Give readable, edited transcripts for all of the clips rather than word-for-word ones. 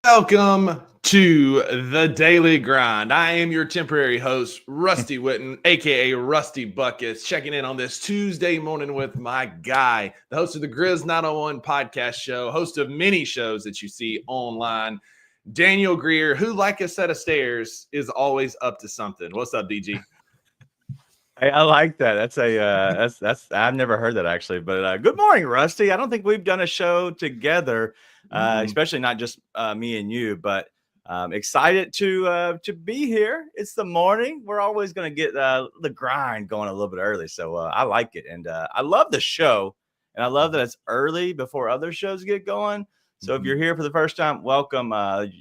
Welcome to the Daily Grind. I am your temporary host, Rusty Witten, aka Rusty Buckets, checking in on this Tuesday morning with my guy, the host of the Grizz 901 podcast show, host of many shows that you see online, Daniel Greer, who, like a set of stairs, is always up to something. What's up, DG? I like that. That's I've never heard that actually. But good morning, Rusty. I don't think we've done a show together, especially not just me and you. But excited to be here. It's the morning. We're always going to get the grind going a little bit early, so I like it, and I love the show, and I love that it's early before other shows get going. So if you're here for the first time, welcome.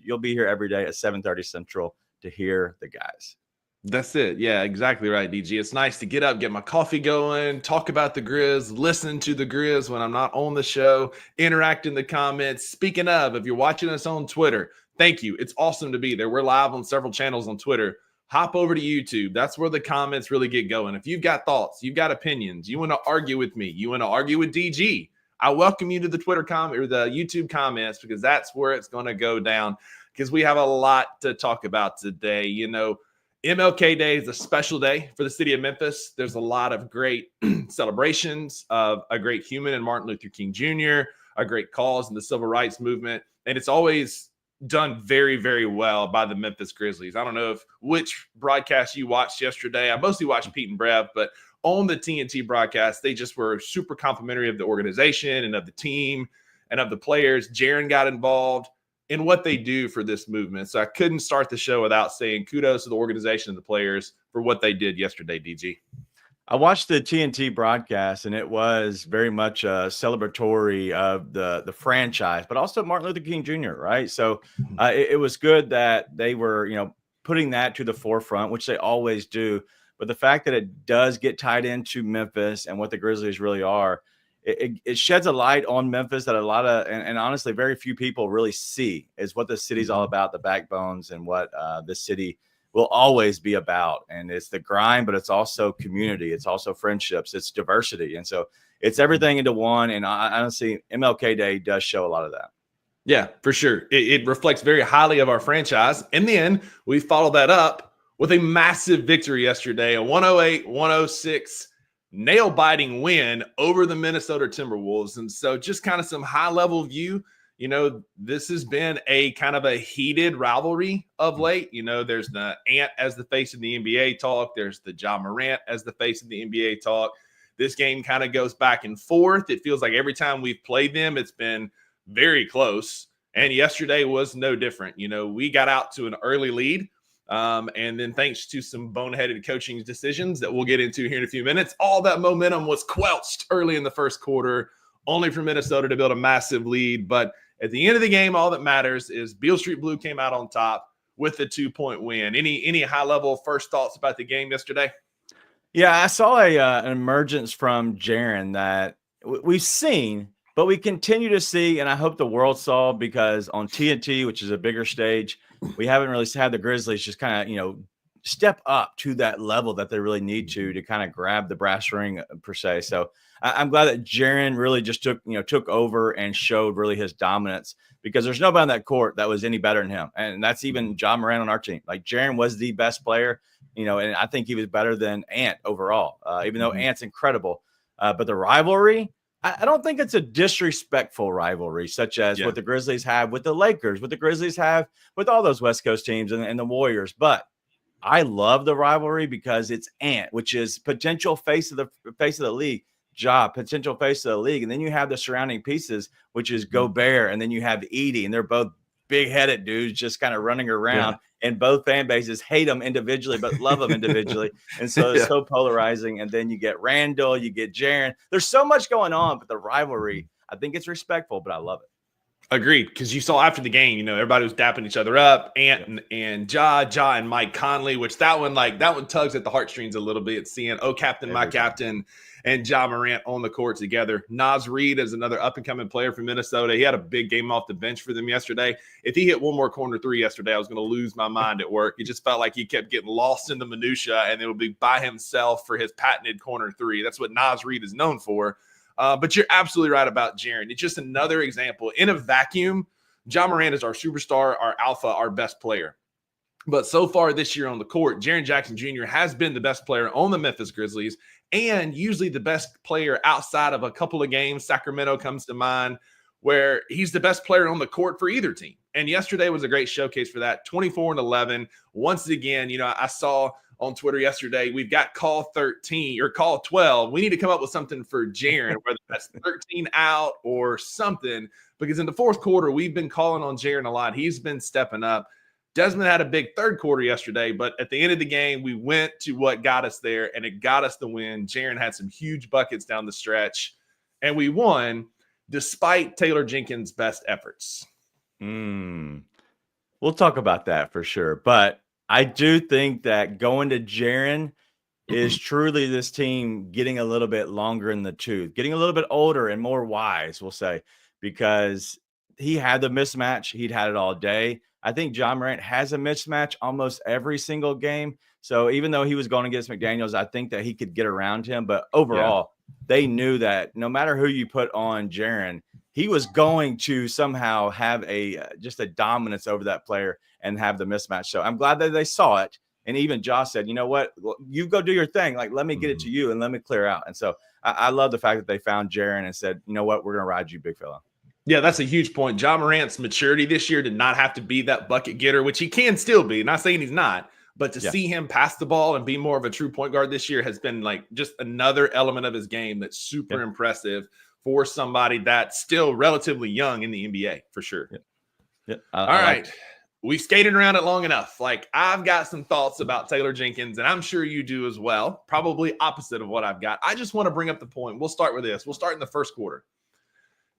You'll be here every day at 7:30 Central to hear the guys. That's it. Yeah, exactly right, DG. It's nice to get up, get my coffee going, talk about the Grizz, listen to the Grizz when I'm not on the show, interact in the comments. Speaking of, if you're watching us on Twitter, thank you. It's awesome to be there. We're live on several channels on Twitter. Hop over to YouTube. That's where the comments really get going. If you've got thoughts, you've got opinions, you want to argue with me, you want to argue with DG, I welcome you to the Twitter comment or the YouTube comments because that's where it's going to go down because we have a lot to talk about today. MLK Day is a special day for the city of Memphis. There's a lot of great celebrations of a great human in Martin Luther King Jr., a great cause in the civil rights movement. And it's always done very, very well by the Memphis Grizzlies. I don't know which broadcast you watched yesterday. I mostly watched Pete and Brev, but on the TNT broadcast, they just were super complimentary of the organization and of the team and of the players. Jaron got involved in what they do for this movement. So I couldn't start the show without saying kudos to the organization and the players for what they did yesterday, DG. I watched the TNT broadcast, and it was very much a celebratory of the franchise, but also Martin Luther King Jr., right? So it was good that they were, putting that to the forefront, which they always do. But the fact that it does get tied into Memphis and what the Grizzlies really are, it sheds a light on Memphis that a lot of, and honestly, very few people really see is what the city's all about, the backbones and what the city will always be about. And it's the grind, but it's also community. It's also friendships. It's diversity. And so it's everything into one. And I honestly, MLK Day does show a lot of that. Yeah, for sure. It reflects very highly of our franchise. And then we followed that up with a massive victory yesterday, a 108-106 nail-biting win over the Minnesota Timberwolves. And so just kind of some high-level view, this has been a kind of a heated rivalry of late. There's the Ant as the face of the NBA talk. There's the Ja Morant as the face of the NBA talk. This game kind of goes back and forth. It feels like every time we've played them, it's been very close. And yesterday was no different. We got out to an early lead. And then thanks to some boneheaded coaching decisions that we'll get into here in a few minutes, all that momentum was quelched early in the first quarter, only for Minnesota to build a massive lead. But at the end of the game, all that matters is Beale Street Blue came out on top with the 2-point win. Any high-level first thoughts about the game yesterday? Yeah, I saw an emergence from Jaron that we've seen, but we continue to see, and I hope the world saw, because on TNT, which is a bigger stage, we haven't really had the Grizzlies just kind of, step up to that level that they really need to kind of grab the brass ring per se. So I'm glad that Jaron really just took over and showed really his dominance, because there's nobody on that court that was any better than him. And that's even Ja Morant on our team. Like, Jaron was the best player, and I think he was better than Ant overall, even though Ant's incredible. But the rivalry, I don't think it's a disrespectful rivalry, such as what the Grizzlies have with the Lakers, what the Grizzlies have with all those West Coast teams and the Warriors. But I love the rivalry because it's Ant, which is potential face of the league. Ja, potential face of the league. And then you have the surrounding pieces, which is Gobert, and then you have Edie, and they're both big-headed dudes just kind of running around. And both fan bases hate them individually, but love them individually. And so it's so polarizing. And then you get Randall, you get Jaron. There's so much going on, but the rivalry, I think it's respectful, but I love it. Agreed, because you saw after the game, everybody was dapping each other up. Ant and Ja and Mike Conley, which that one tugs at the heartstrings a little bit, seeing captain, my captain, and Ja Morant on the court together. Naz Reid is another up-and-coming player from Minnesota. He had a big game off the bench for them yesterday. If he hit one more corner three yesterday, I was going to lose my mind at work. It just felt like he kept getting lost in the minutia, and it would be by himself for his patented corner three. That's what Naz Reid is known for. But you're absolutely right about Jaron. It's just another example in a vacuum Ja Morant is our superstar, our alpha, our best player. But so far this year on the court, Jaren Jackson Jr. has been the best player on the Memphis Grizzlies and usually the best player outside of a couple of games. Sacramento comes to mind, where he's the best player on the court for either team. And yesterday was a great showcase for that. 24-11. Once again, I saw on Twitter yesterday, we've got call 13 or call 12. We need to come up with something for Jaren, whether that's 13 out or something, because in the fourth quarter, we've been calling on Jaren a lot. He's been stepping up. Desmond had a big third quarter yesterday, but at the end of the game, we went to what got us there, and it got us the win. Jaren had some huge buckets down the stretch, and we won despite Taylor Jenkins' best efforts. We'll talk about that for sure. But I do think that going to Jaren is truly this team getting a little bit longer in the tooth, getting a little bit older and more wise, we'll say, because he had the mismatch. He'd had it all day. I think Ja Morant has a mismatch almost every single game. So even though he was going against McDaniels, I think that he could get around him. But overall, they knew that no matter who you put on Jaren, he was going to somehow have just a dominance over that player and have the mismatch. So I'm glad that they saw it. And even Josh said, you know what, you go do your thing. Like, let me get it to you and let me clear out. And so I love the fact that they found Jaren and said, you know what, we're going to ride you, big fella. Yeah, that's a huge point. Ja Morant's maturity this year did not have to be that bucket getter, which he can still be. Not saying he's not, but to see him pass the ball and be more of a true point guard this year has been like just another element of his game that's super impressive for somebody that's still relatively young in the NBA, for sure. All right. We've skated around it long enough. Like, I've got some thoughts about Taylor Jenkins, and I'm sure you do as well. Probably opposite of what I've got. I just want to bring up the point. We'll start with this. We'll start in the first quarter.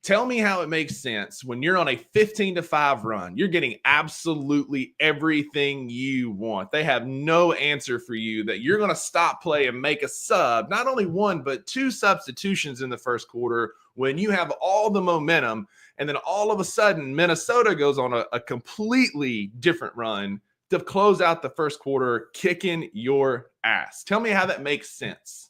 Tell me how it makes sense when you're on a 15-5 run. You're getting absolutely everything you want. They have no answer for you that you're going to stop play and make a sub, not only one, but two substitutions in the first quarter when you have all the momentum. And then all of a sudden, Minnesota goes on a completely different run to close out the first quarter, kicking your ass. Tell me how that makes sense.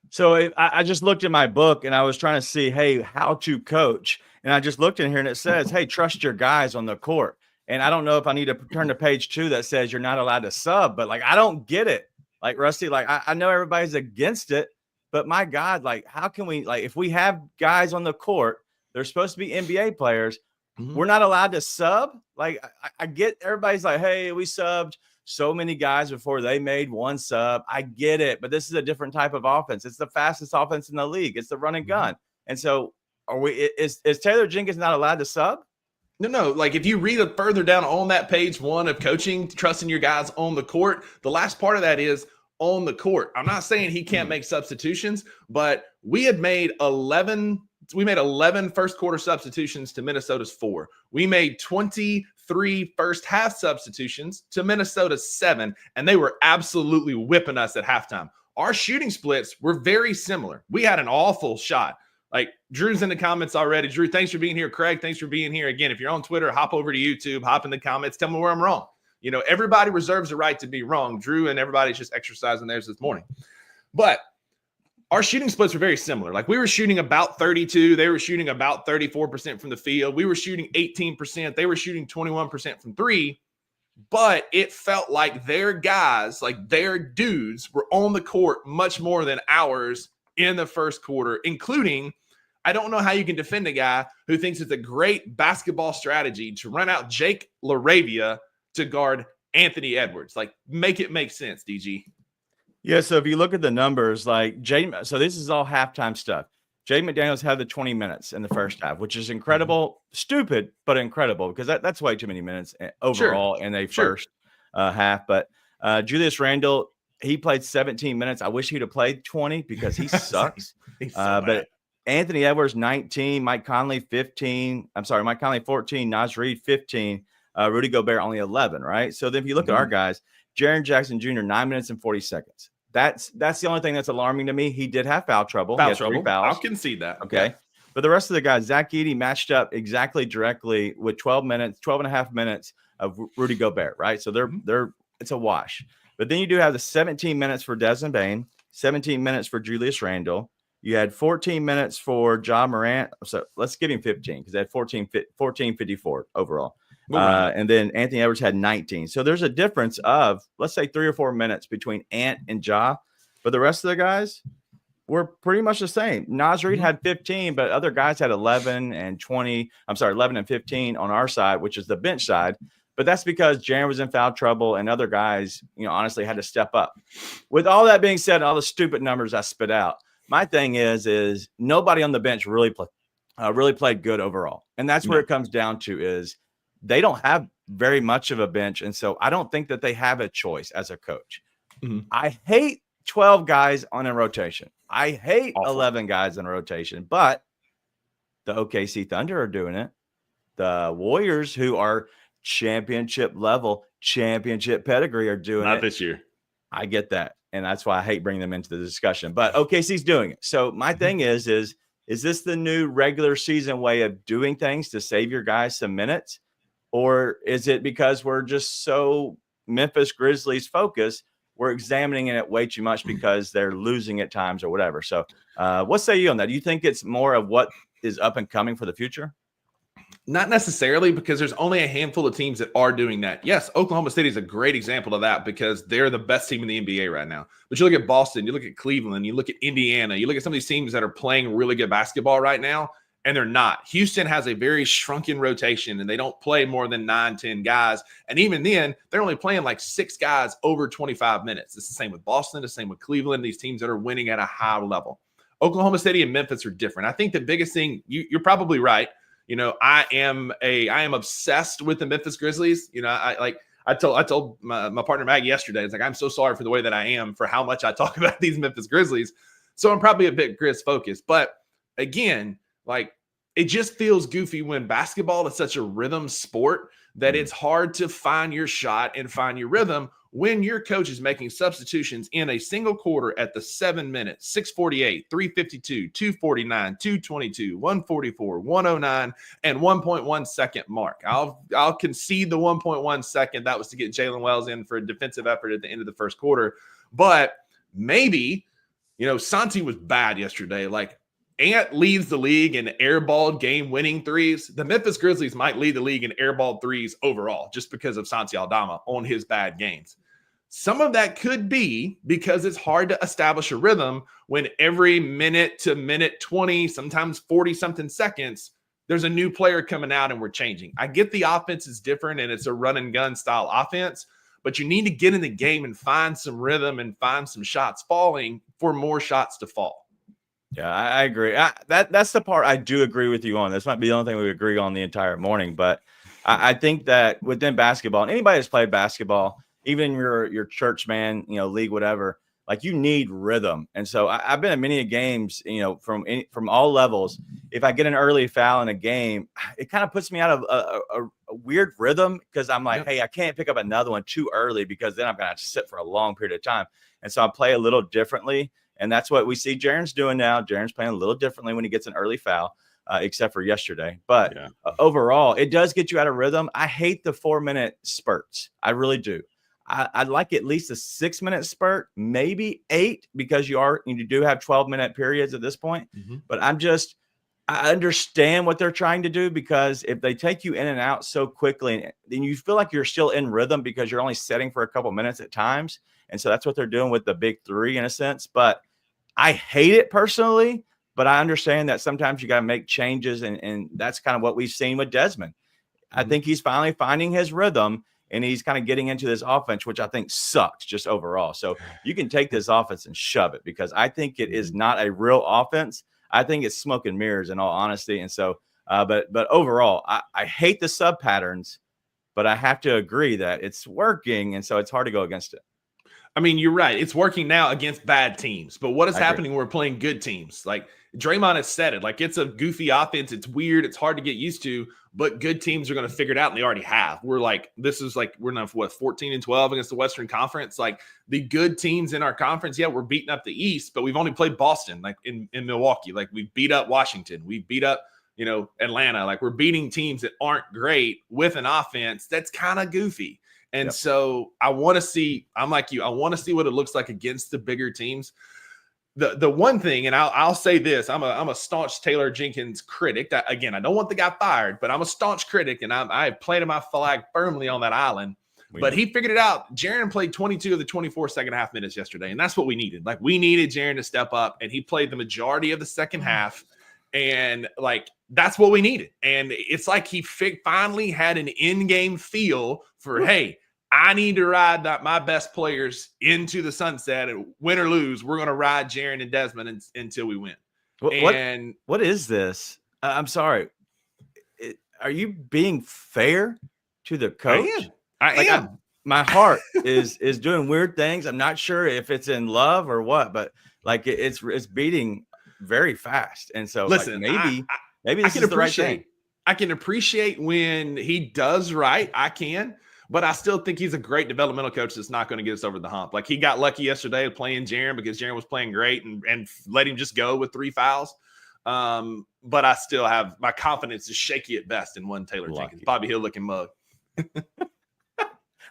So I just looked at my book and I was trying to see, hey, how to coach. And I just looked in here and it says, hey, trust your guys on the court. And I don't know if I need to turn to page 2 that says you're not allowed to sub, but like, I don't get it. Like, Rusty, like, I know everybody's against it, but my God, like, how can we, like, if we have guys on the court, they're supposed to be NBA players. We're not allowed to sub. Like, I get everybody's like, hey, we subbed so many guys before they made one sub. I get it, but this is a different type of offense. It's the fastest offense in the league. It's the run and gun. And so is Taylor Jenkins not allowed to sub? No. Like, if you read it further down on that page 1 of coaching, trusting your guys on the court, the last part of that is on the court. I'm not saying he can't make substitutions, but we had made 11 first quarter substitutions to Minnesota's 4. We made 23 first half substitutions to Minnesota's 7, and they were absolutely whipping us at halftime. Our shooting splits were very similar. We had an awful shot. Like, Drew's in the comments already. Drew, thanks for being here. Craig, thanks for being here. Again, if you're on Twitter, hop over to YouTube, hop in the comments, tell me where I'm wrong. You know, everybody reserves the right to be wrong. Drew and everybody's just exercising theirs this morning. But our shooting splits were very similar. Like, we were shooting about 32. They were shooting about 34% from the field. We were shooting 18%. They were shooting 21% from 3. But it felt like their guys, like their dudes, were on the court much more than ours in the first quarter, including, I don't know how you can defend a guy who thinks it's a great basketball strategy to run out Jake LaRavia to guard Anthony Edwards. Like, make it make sense, DG. Yeah, so if you look at the numbers, like so this is all halftime stuff. Jay McDaniels had the 20 minutes in the first half, which is incredible, stupid, but incredible, because that's way too many minutes overall in a first half. But Julius Randle, he played 17 minutes. I wish he'd have played 20 because he sucks. But Anthony Edwards, 19, Mike Conley, 14, Naz Reid, 15, Rudy Gobert, only 11, right? So then if you look at our guys, Jaren Jackson Jr., 9 minutes and 40 seconds. That's the only thing that's alarming to me. He did have foul trouble. He had 3 fouls. I'll concede that. Okay. But the rest of the guys, Zach Edey matched up directly with 12 and a half minutes of Rudy Gobert, right? So it's a wash. But then you do have the 17 minutes for Desmond Bane, 17 minutes for Julius Randle. You had 14 minutes for Ja Morant. So let's give him 15 because they had 14:54 overall. And then Anthony Edwards had 19. So there's a difference of, let's say, 3 or 4 minutes between Ant and Ja. But the rest of the guys were pretty much the same. Naz Reid had 15, but other guys had 11 and 20. I'm sorry, 11 and 15 on our side, which is the bench side. But that's because Jaren was in foul trouble and other guys, honestly had to step up. With all that being said, all the stupid numbers I spit out, my thing is nobody on the bench really played good overall. And that's where it comes down to is they don't have very much of a bench. And so I don't think that they have a choice as a coach. I hate 12 guys on a rotation. I hate 11 guys in a rotation, but the OKC Thunder are doing it. The Warriors, who are championship level, championship pedigree, are doing it. Not this year. I get that. And that's why I hate bringing them into the discussion. But OKC's doing it. So my thing is this the new regular season way of doing things to save your guys some minutes? Or is it because we're just so Memphis Grizzlies focused, we're examining it way too much because they're losing at times or whatever? So what say you on that? Do you think it's more of what is up and coming for the future? Not necessarily, because there's only a handful of teams that are doing that. Yes, Oklahoma City is a great example of that because they're the best team in the NBA right now. But you look at Boston, you look at Cleveland, you look at Indiana, you look at some of these teams that are playing really good basketball right now, and they're not. Houston has a very shrunken rotation, and they don't play more than 9, 10 guys. And even then, they're only playing like 6 guys over 25 minutes. It's the same with Boston, the same with Cleveland, these teams that are winning at a high level. Oklahoma City and Memphis are different. I think the biggest thing, you're probably right. I am obsessed with the Memphis Grizzlies. I told my partner Maggie yesterday, it's like, I'm so sorry for the way that I am for how much I talk about these Memphis Grizzlies. So I'm probably a bit Grizz focused, but again, it just feels goofy when basketball is such a rhythm sport that it's hard to find your shot and find your rhythm when your coach is making substitutions in a single quarter at the 7 minutes, 6:48, 3:52, 2:49, 2:22, 1:44, 1:09, and 1.1 second mark. I'll concede the 1.1 second. That was to get Jalen Wells in for a defensive effort at the end of the first quarter. But maybe, Santi was bad yesterday. Ant leads the league in airballed game-winning threes. The Memphis Grizzlies might lead the league in airballed threes overall just because of Santi Aldama on his bad games. Some of that could be because it's hard to establish a rhythm when every minute to minute 20, sometimes 40-something seconds, there's a new player coming out and we're changing. I get the offense is different and it's a run-and-gun style offense, but you need to get in the game and find some rhythm and find some shots falling for more shots to fall. Yeah, I agree. That's the part I do agree with you on. This might be the only thing we agree on the entire morning, but I think that within basketball, and anybody that's played basketball, even your church man, league, whatever, you need rhythm. And so I've been at many games, from all levels. If I get an early foul in a game, it kind of puts me out of a weird rhythm because I'm like, hey, I can't pick up another one too early because then I'm going to have to sit for a long period of time. And so I play a little differently. And that's what we see Jaren's doing now. Jaren's playing a little differently when he gets an early foul, except for yesterday. But overall, it does get you out of rhythm. I hate the 4-minute spurts. I really do. I'd like at least a 6-minute spurt, maybe 8, because you do have 12-minute periods at this point. But I understand what they're trying to do, because if they take you in and out so quickly, then you feel like you're still in rhythm because you're only setting for a couple minutes at times. And so that's what they're doing with the big three in a sense. But I hate it personally, but I understand that sometimes you got to make changes. And that's kind of what we've seen with Desmond. I think he's finally finding his rhythm and he's kind of getting into this offense, which I think sucks just overall. So you can take this offense and shove it, because I think it is not a real offense. I think it's smoke and mirrors in all honesty. And so, but overall, I hate the sub patterns, but I have to agree that it's working. And so it's hard to go against it. I mean, you're right. It's working now against bad teams. But what is happening when we're playing good teams? Draymond has said it. It's a goofy offense. It's weird. It's hard to get used to. But good teams are going to figure it out, and they already have. We're now 14-12 against the Western Conference. The good teams in our conference, we're beating up the East, but we've only played Boston, in Milwaukee. We beat up Washington. We beat up, Atlanta. We're beating teams that aren't great with an offense that's kind of goofy. And so I want to see, I'm like you, I want to see what it looks like against the bigger teams. the one thing, and I'll say this, I'm a staunch Taylor Jenkins critic. Again, I don't want the guy fired, but I'm a staunch critic, and I have planted my flag firmly on that island. But he figured it out. Jaren played 22 of the 24 second half minutes yesterday, and that's what we needed. Like, we needed Jaren to step up, and he played the majority of the second half, and like, that's what we needed. And it's like he finally had an in-game feel for, hey, I need to ride my best players into the sunset, and win or lose, we're going to ride Jaren and Desmond until we win. What is this? I'm sorry. Are you being fair to the coach? I am. My heart is doing weird things. I'm not sure if it's in love or what, but like it's beating very fast. And so listen, like maybe this is the right thing. I can appreciate when he does right. I can. But I still think he's a great developmental coach that's not going to get us over the hump. Like, he got lucky yesterday playing Jaren because Jaren was playing great and let him just go with 3 fouls. But I still have my confidence is shaky at best in one Taylor Jenkins, Bobby Hill looking mug.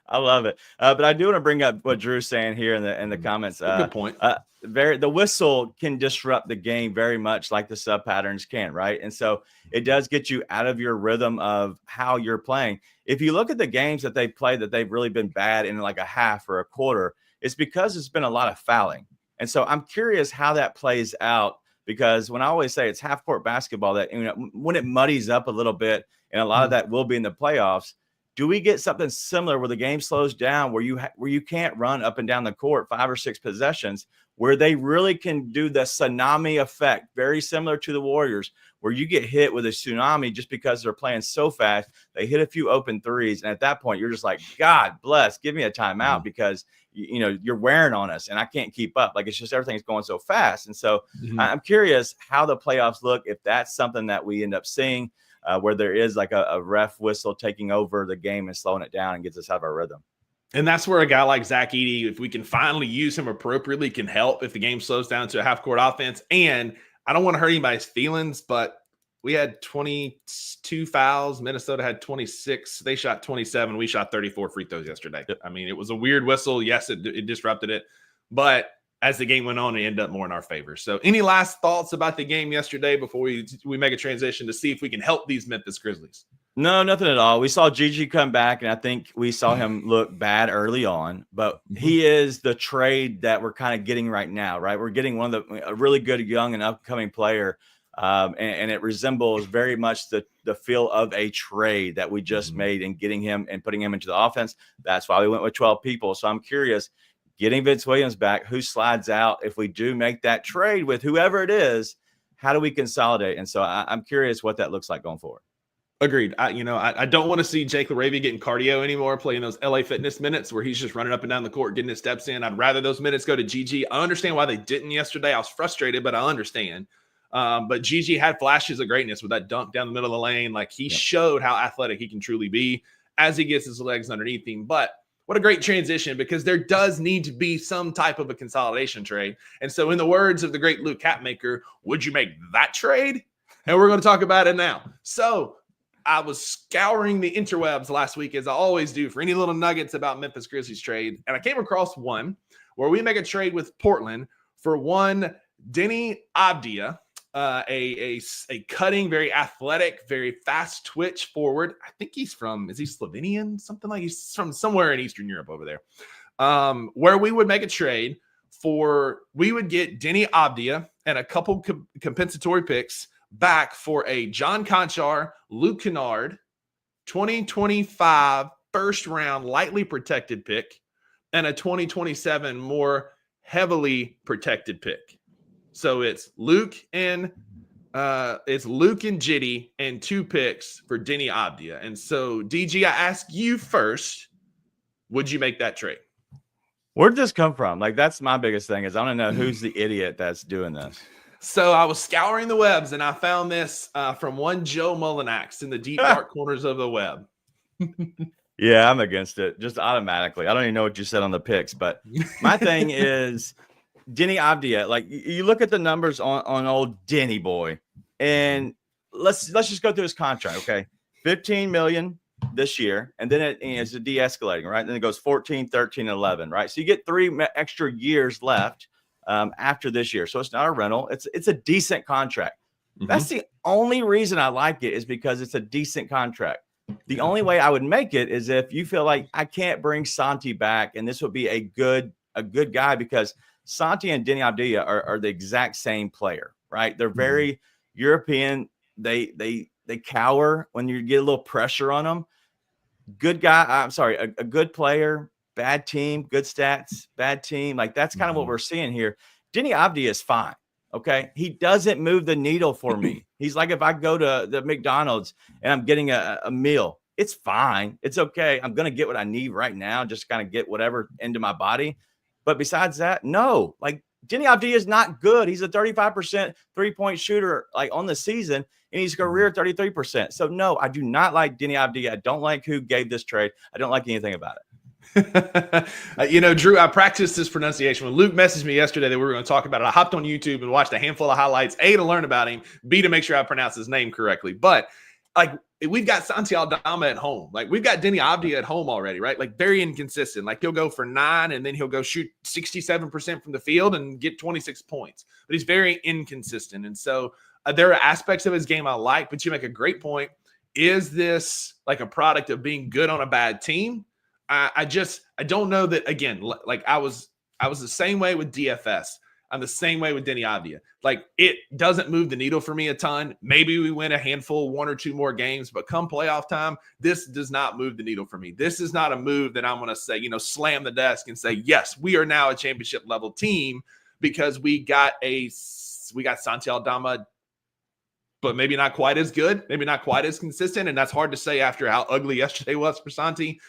I love it. But I do want to bring up what Drew's saying here in the comments. Good point. The whistle can disrupt the game very much like the sub patterns can, right? And so it does get you out of your rhythm of how you're playing. If you look at the games that they've played that they've really been bad in like a half or a quarter, it's because it's been a lot of fouling. And so I'm curious how that plays out, because when I always say it's half court basketball, that when it muddies up a little bit, and a lot of that will be in the playoffs, do we get something similar where the game slows down, where you can't run up and down the court 5 or 6 possessions, where they really can do the tsunami effect, very similar to the Warriors, where you get hit with a tsunami just because they're playing so fast. They hit a few open threes, and at that point, you're just like, God bless, give me a timeout because you're wearing on us, and I can't keep up. Like, it's just everything's going so fast. And so I'm curious how the playoffs look, if that's something that we end up seeing, where there is like a ref whistle taking over the game and slowing it down and gets us out of our rhythm. And that's where a guy like Zach Edey, if we can finally use him appropriately, can help if the game slows down to a half-court offense. And I don't want to hurt anybody's feelings, but we had 22 fouls. Minnesota had 26. They shot 27. We shot 34 free throws yesterday. I mean, it was a weird whistle. Yes, it disrupted it. But as the game went on, it ended up more in our favor. So any last thoughts about the game yesterday before we make a transition to see if we can help these Memphis Grizzlies? No, nothing at all. We saw Gigi come back, and I think we saw him look bad early on, but he is the trade that we're kind of getting right now, right? We're getting a really good young and upcoming player, and it resembles very much the feel of a trade that we just made and getting him and putting him into the offense. That's why we went with 12 people. So I'm curious, getting Vince Williams back, who slides out if we do make that trade with whoever it is, how do we consolidate? And so I'm curious what that looks like going forward. Agreed. I don't want to see Jake LaRavia getting cardio anymore, playing those LA Fitness minutes where he's just running up and down the court, getting his steps in. I'd rather those minutes go to Gigi. I understand why they didn't yesterday. I was frustrated, but I understand. But Gigi had flashes of greatness with that dunk down the middle of the lane. Like, he showed how athletic he can truly be as he gets his legs underneath him. But what a great transition, because there does need to be some type of a consolidation trade. And so, in the words of the great Luke Capmaker, would you make that trade? And we're going to talk about it now. So I was scouring the interwebs last week, as I always do, for any little nuggets about Memphis Grizzlies trade. And I came across one where we make a trade with Portland for one Denny Abdia, a cutting, very athletic, very fast twitch forward. I think is he Slovenian? Something like he's from somewhere in Eastern Europe over there. Where we would make a trade we would get Denny Abdia and a couple compensatory picks back for a John Conchar, Luke Kennard, 2025 first round lightly protected pick, and a 2027 more heavily protected pick. So it's Luke and Jitty and 2 picks for Denny Abdia. And so, DG, I ask you first, would you make that trade? Where'd this come from? Like, that's my biggest thing, is I want to know who's the idiot that's doing this. So I was scouring the webs, and I found this from one Joe Mullinax in the deep dark corners of the web. Yeah, I'm against it just automatically. I don't even know what you said on the picks, but my thing is Denny Abdia. Like, you look at the numbers on old Denny boy, and let's just go through his contract. Okay, $15 million this year, and then it's a de-escalating, right? Then it goes 14, 13, 11, right? So you get 3 extra years left after this year. So it's not a rental. It's a decent contract. That's the only reason I like it, is because it's a decent contract. The only way I would make it is if you feel like I can't bring Santi back, and this would be a good guy, because Santi and Denny Avdia are the exact same player, right? They're very European. They cower when you get a little pressure on them. Good guy. I'm sorry, a good player, bad team, good stats, bad team. Like, that's kind of what we're seeing here. Denny Avdia is fine. Okay. He doesn't move the needle for me. He's like, if I go to the McDonald's and I'm getting a meal, it's fine. It's okay. I'm going to get what I need right now, just kind of get whatever into my body. But besides that, no. Like, Denny Avdia is not good. He's a 35% 3-point shooter, like, on the season, and he's career 33%. So no, I do not like Denny Avdia. I don't like who gave this trade. I don't like anything about it. Drew, I practiced this pronunciation. When Luke messaged me yesterday that we were going to talk about it, I hopped on YouTube and watched a handful of highlights, A, to learn about him, B, to make sure I pronounce his name correctly. But, like, we've got Santi Aldama at home. Like, we've got Denny Avdia at home already, right? Like, very inconsistent. Like, he'll go for 9 and then he'll go shoot 67% from the field and get 26 points. But he's very inconsistent. And so there are aspects of his game I like, but you make a great point. Is this like a product of being good on a bad team? I don't know that. Again, like, I was the same way with DFS. I'm the same way with Denny Avdia. Like, it doesn't move the needle for me a ton. Maybe we win a handful, 1 or 2 more games, but come playoff time, this does not move the needle for me. This is not a move that I'm going to say, slam the desk and say, yes, we are now a championship level team because we got Santi Aldama, but maybe not quite as good, maybe not quite as consistent. And that's hard to say after how ugly yesterday was for Santi.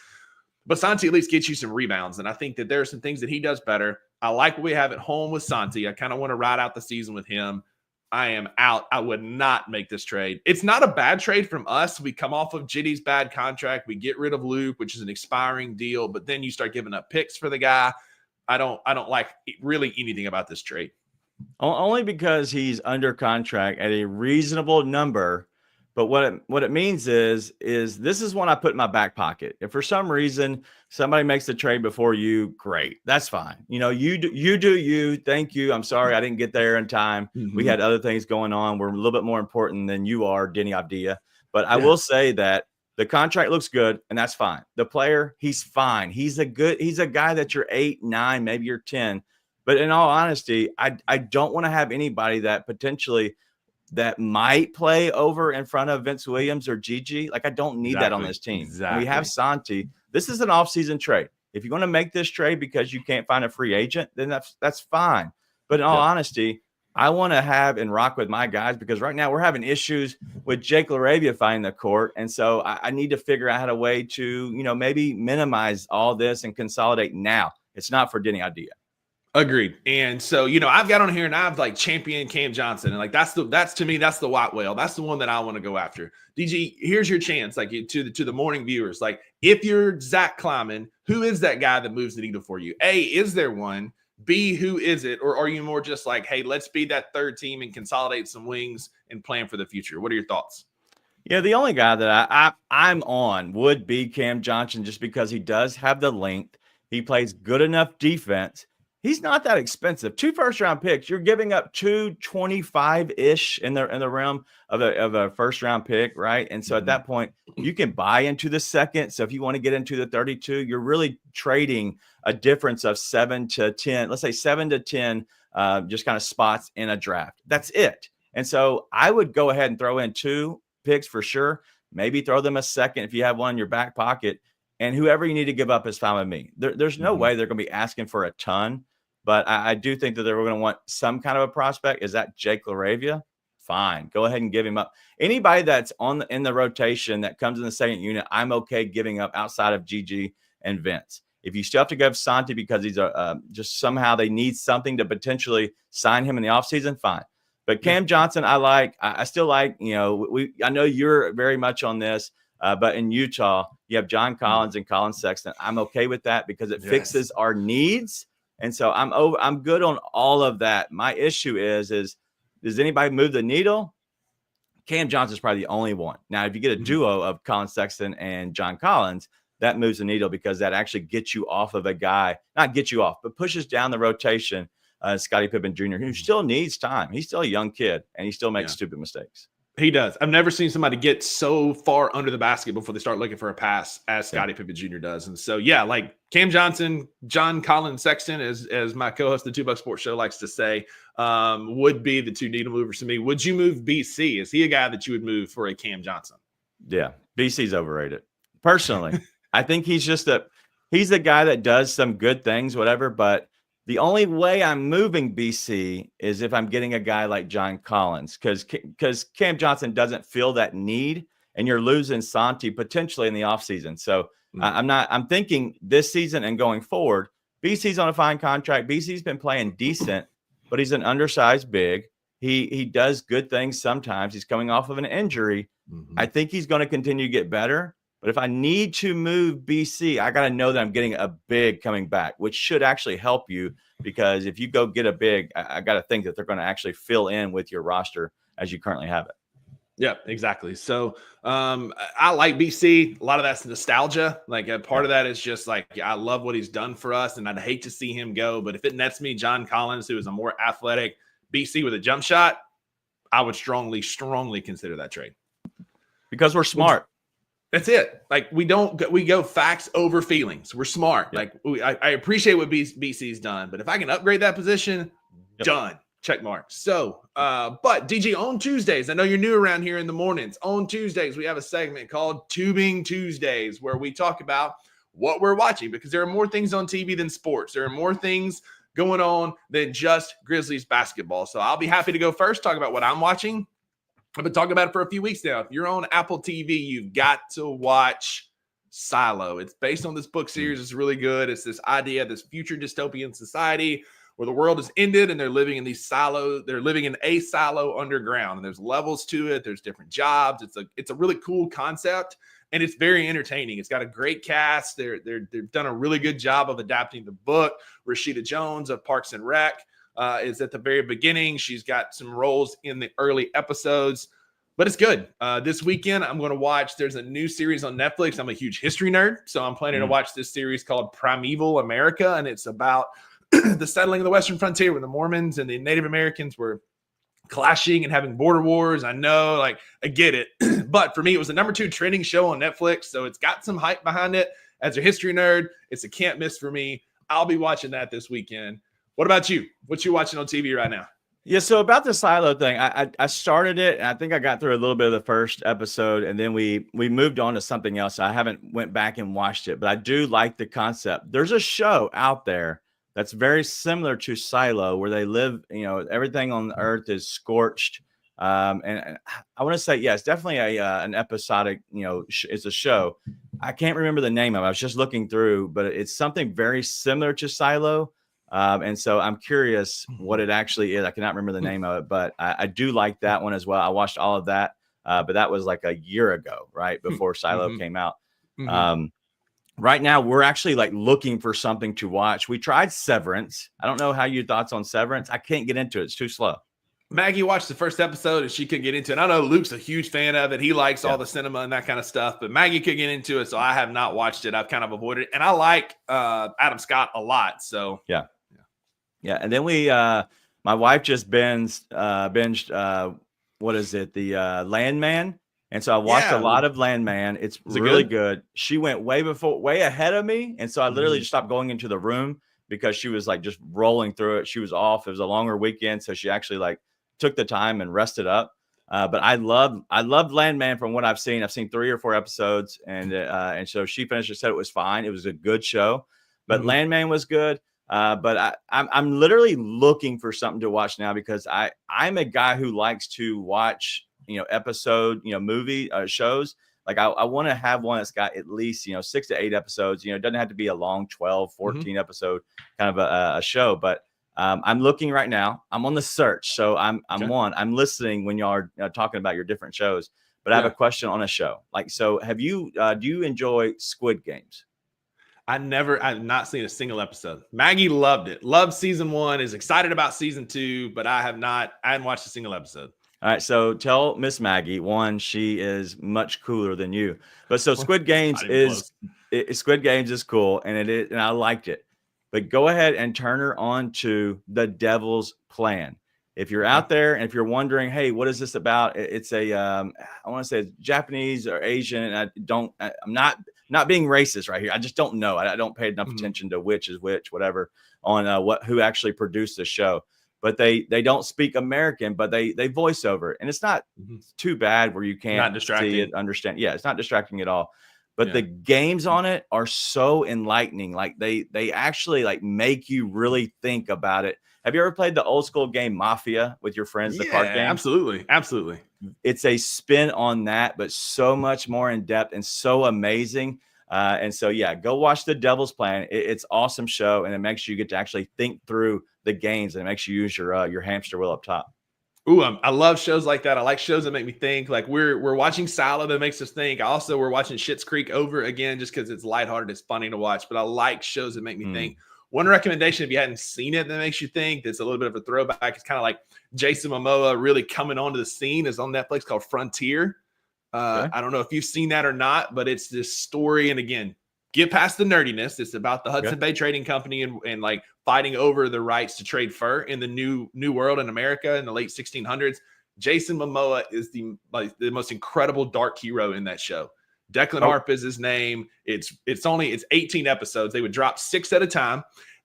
But Santi at least gets you some rebounds. And I think that there are some things that he does better. I like what we have at home with Santi. I kind of want to ride out the season with him. I am out. I would not make this trade. It's not a bad trade from us. We come off of Jitty's bad contract. We get rid of Luke, which is an expiring deal. But then you start giving up picks for the guy. I don't like really anything about this trade. Only because he's under contract at a reasonable number. But what it means is this is one I put in my back pocket. If for some reason somebody makes the trade before you, great. That's fine. You do you. Thank you. I'm sorry I didn't get there in time. We had other things going on. We're a little bit more important than you are, Denny Avdia. But I will say that the contract looks good, and that's fine. The player, he's fine. He's a guy that you're 8, 9, maybe you're 10. But in all honesty, I don't want to have anybody that potentially that might play over in front of Vince Williams or Gigi. Like, I don't need that on this team. Exactly. We have Santi. This is an offseason trade. If you're going to make this trade because you can't find a free agent, then that's fine. But in all honesty, I want to have and rock with my guys, because right now we're having issues with Jake LaRavia finding the court. And so I need to figure out a way to, maybe minimize all this and consolidate now. It's not for Denny Avdia. Agreed. And so, I've got on here and I've like championed Cam Johnson. And like, that's to me, that's the white whale. That's the one that I want to go after. DG, here's your chance, like to the morning viewers. Like, if you're Zach Kleiman, who is that guy that moves the needle for you? A, is there one? B, who is it? Or are you more just like, hey, let's be that third team and consolidate some wings and plan for the future? What are your thoughts? Yeah, the only guy that I'm on would be Cam Johnson, just because he does have the length. He plays good enough defense. He's not that expensive. 2 first-round picks. You're giving up 225-ish in the realm of a first-round pick, right? And so at that point, you can buy into the second. So if you want to get into the 32, you're really trading a difference of 7 to 10. Let's say 7 to 10, just kind of spots in a draft. That's it. And so I would go ahead and throw in 2 picks for sure. Maybe throw them a second if you have one in your back pocket. And whoever you need to give up is fine with me. There's no way they're going to be asking for a ton, but I do think that they're going to want some kind of a prospect. Is that Jake LaRavia? Fine. Go ahead and give him up. Anybody that's in the rotation that comes in the second unit, I'm okay giving up outside of Gigi and Vince. If you still have to give Santi because he's just somehow they need something to potentially sign him in the offseason, fine. But Cam Johnson, I still like, I know you're very much on this, but in Utah, you have John Collins and Colin Sexton. I'm okay with that because it fixes our needs. And so I'm good on all of that. My issue is does anybody move the needle? Cam Johnson's probably the only one. Now, if you get a duo of Colin Sexton and John Collins, that moves the needle because that actually gets you off of a guy, not get you off, but pushes down the rotation Scottie Pippen Jr., who still needs time. He's still a young kid, and he still makes stupid mistakes. He does. I've never seen somebody get so far under the basket before they start looking for a pass as Scottie Pippen Jr. does. And so, yeah, like Cam Johnson, John Collins Sexton, as my co-host of the 2 Buck Sports Show likes to say, would be the 2 needle movers to me. Would you move BC? Is he a guy that you would move for a Cam Johnson? Yeah, BC's overrated. Personally, I think he's the guy that does some good things, whatever, but the only way I'm moving BC is if I'm getting a guy like John Collins, because Cam Johnson doesn't feel that need, and you're losing Santi potentially in the offseason. So I'm thinking this season and going forward, BC's on a fine contract. BC's been playing decent, but he's an undersized big. He does good things sometimes. He's coming off of an injury. I think he's going to continue to get better. But if I need to move BC, I got to know that I'm getting a big coming back, which should actually help you, because if you go get a big, I got to think that they're going to actually fill in with your roster as you currently have it. Yeah, exactly. So I like BC. A lot of that's nostalgia. Like part of that is just like, I love what he's done for us, and I'd hate to see him go. But if it nets me John Collins, who is a more athletic BC with a jump shot, I would strongly consider that trade. Because we're smart. That's it. Like we go facts over feelings. We're smart. Yep. Like I appreciate what BC's done, but if I can upgrade that position, done. Check mark. So, but DG, on Tuesdays, I know you're new around here in the mornings. On Tuesdays, we have a segment called Tubing Tuesdays, where we talk about what we're watching, because there are more things on TV than sports. There are more things going on than just Grizzlies basketball. So I'll be happy to go first, talk about what I'm watching. I've been talking about it for a few weeks now. If you're on Apple TV, you've got to watch Silo. It's based on this book series. It's really good. It's this idea of this future dystopian society where the world has ended and they're living in these silos. They're living in a silo underground, and there's levels to it. There's different jobs. It's a really cool concept, and it's very entertaining. It's got a great cast. They've done a really good job of adapting the book. Rashida Jones of Parks and Rec is at the very beginning. She's got some roles in the early episodes, but it's good. This weekend, I'm going to watch, there's a new series on Netflix. I'm a huge history nerd, so I'm planning to watch this series called Primeval America, and it's about the settling of the Western frontier when the Mormons and the Native Americans were clashing and having border wars. I know, like, I get it. But for me, it was the number 2 trending show on Netflix, so it's got some hype behind it. As a history nerd, it's a can't miss for me. I'll be watching that this weekend. What about you? What you watching on TV right now? Yeah, so about the Silo thing, I started it, and I think I got through a little bit of the first episode, and then we moved on to something else. I haven't went back and watched it, but I do like the concept. There's a show out there that's very similar to Silo, where they live, everything on Earth is scorched. And I want to say, yeah, it's definitely an episodic, it's a show. I can't remember the name of it. I was just looking through, but it's something very similar to Silo. And so I'm curious what it actually is. I cannot remember the name of it, but I do like that one as well. I watched all of that, but that was like a year ago, right before Silo came out. Right now, we're actually like looking for something to watch. We tried Severance. I don't know how your thoughts on Severance. I can't get into it. It's too slow. Maggie watched the first episode and she couldn't get into it. I know Luke's a huge fan of it. He likes all the cinema and that kind of stuff, but Maggie could get into it, so I have not watched it. I've kind of avoided it, and I like Adam Scott a lot. So yeah. And then my wife just binged what is it? The Landman. And so I watched a lot of Landman. It's really good. She went way ahead of me. And so I literally just stopped going into the room because she was like just rolling through it. She was off. It was a longer weekend. So she actually like took the time and rested up. But I love Landman from what I've seen. I've seen 3 or 4 episodes. And so she finished and said it was fine. It was a good show. But Landman was good. But I'm literally looking for something to watch now, because I'm a guy who likes to watch, episode, movie shows. Like I want to have one that's got at least, 6 to 8 episodes. It doesn't have to be a long 12, 14 episode kind of a show. But I'm looking right now. I'm on the search. So I'm listening when y'all are talking about your different shows. But I have a question on a show. Like, so do you enjoy Squid Games? I've not seen a single episode. Maggie loved it. Loved season 1, is excited about season 2, but I hadn't watched a single episode. All right. So tell Miss Maggie, one, she is much cooler than you. But so Squid Games is cool, and and I liked it. but go ahead and turn her on to The Devil's Plan. If you're out there and if you're wondering, hey, what is this about? It's a, I want to say it's Japanese or Asian. And I'm not being racist right here. I just don't know. I don't pay enough attention to which is which, whatever, on who actually produced the show. But they don't speak American, but they voice over it. And it's not too bad where you can't see it, understand. Yeah, it's not distracting at all. But the games on it are so enlightening. Like they actually like make you really think about it. Have you ever played the old school game Mafia with your friends, the card game? Absolutely. Absolutely. It's a spin on that, but so much more in depth and so amazing. And so, yeah, go watch The Devil's Plan. It's an awesome show, and it makes you get to actually think through the games, and it makes you use your hamster wheel up top. Ooh, I love shows like that. I like shows that make me think. Like we're watching Silo that makes us think. Also, we're watching Schitt's Creek over again just because it's lighthearted, it's funny to watch. But I like shows that make me think. One recommendation, if you hadn't seen it, that makes you think, that's a little bit of a throwback. It's kind of like Jason Momoa really coming onto the scene, is on Netflix, called Frontier. I don't know if you've seen that or not, but it's this story. And again, get past the nerdiness. It's about the Hudson Bay Trading Company and like fighting over the rights to trade fur in the new world in America in the late 1600s. Jason Momoa is the most incredible dark hero in that show. Declan Harp is his name. It's 18 episodes. They would drop 6 at a time.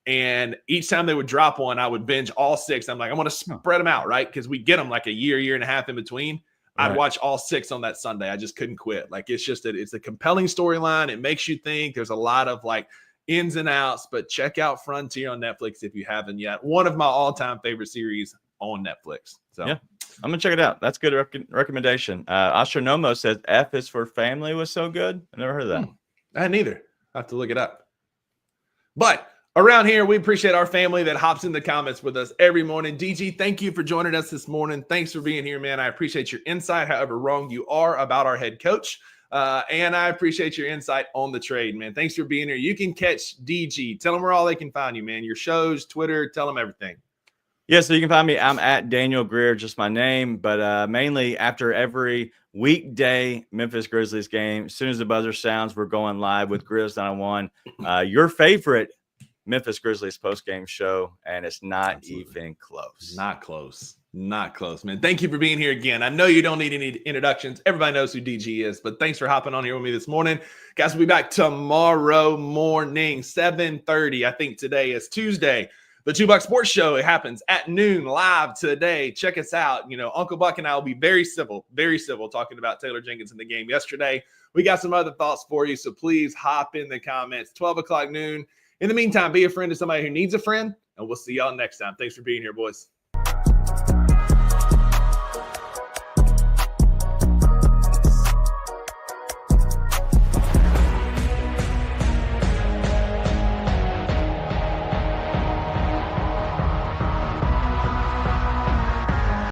And each time they would drop one, I would binge all 6. I'm like, I want to spread them out, right? Because we get them like a year and a half in between. I'd watch all 6 on that Sunday. I just couldn't quit. Like, it's a compelling storyline. It makes you think. There's a lot of like ins and outs, but check out Frontier on Netflix if you haven't yet. One of my all-time favorite series on Netflix. So yeah, I'm gonna check it out. That's good recommendation. Astronomo says F is for Family was so good. I never heard of that. I hadn't either. I have to look it up. But around here, we appreciate our family that hops in the comments with us every morning. DG, thank you for joining us this morning. Thanks for being here, man. I appreciate your insight, however wrong you are about our head coach. And I appreciate your insight on the trade, man. Thanks for being here. You can catch DG. Tell them where all they can find you, man. Your shows, Twitter, tell them everything. Yeah, so you can find me. I'm at Daniel Greer, just my name, but mainly after every weekday Memphis Grizzlies game, as soon as the buzzer sounds, we're going live with Grizz 901, your favorite Memphis Grizzlies post-game show, and it's not even close. Not close, man. Thank you for being here again. I know you don't need any introductions. Everybody knows who DG is, but thanks for hopping on here with me this morning. Guys, we'll be back tomorrow morning, 7:30. I think today is Tuesday. The 2 Buck Sports Show, it happens at noon live today. Check us out. You know, Uncle Buck and I will be very civil talking about Taylor Jenkins in the game yesterday. We got some other thoughts for you, so please hop in the comments. 12 o'clock noon. In the meantime, be a friend to somebody who needs a friend, and we'll see y'all next time. Thanks for being here, boys.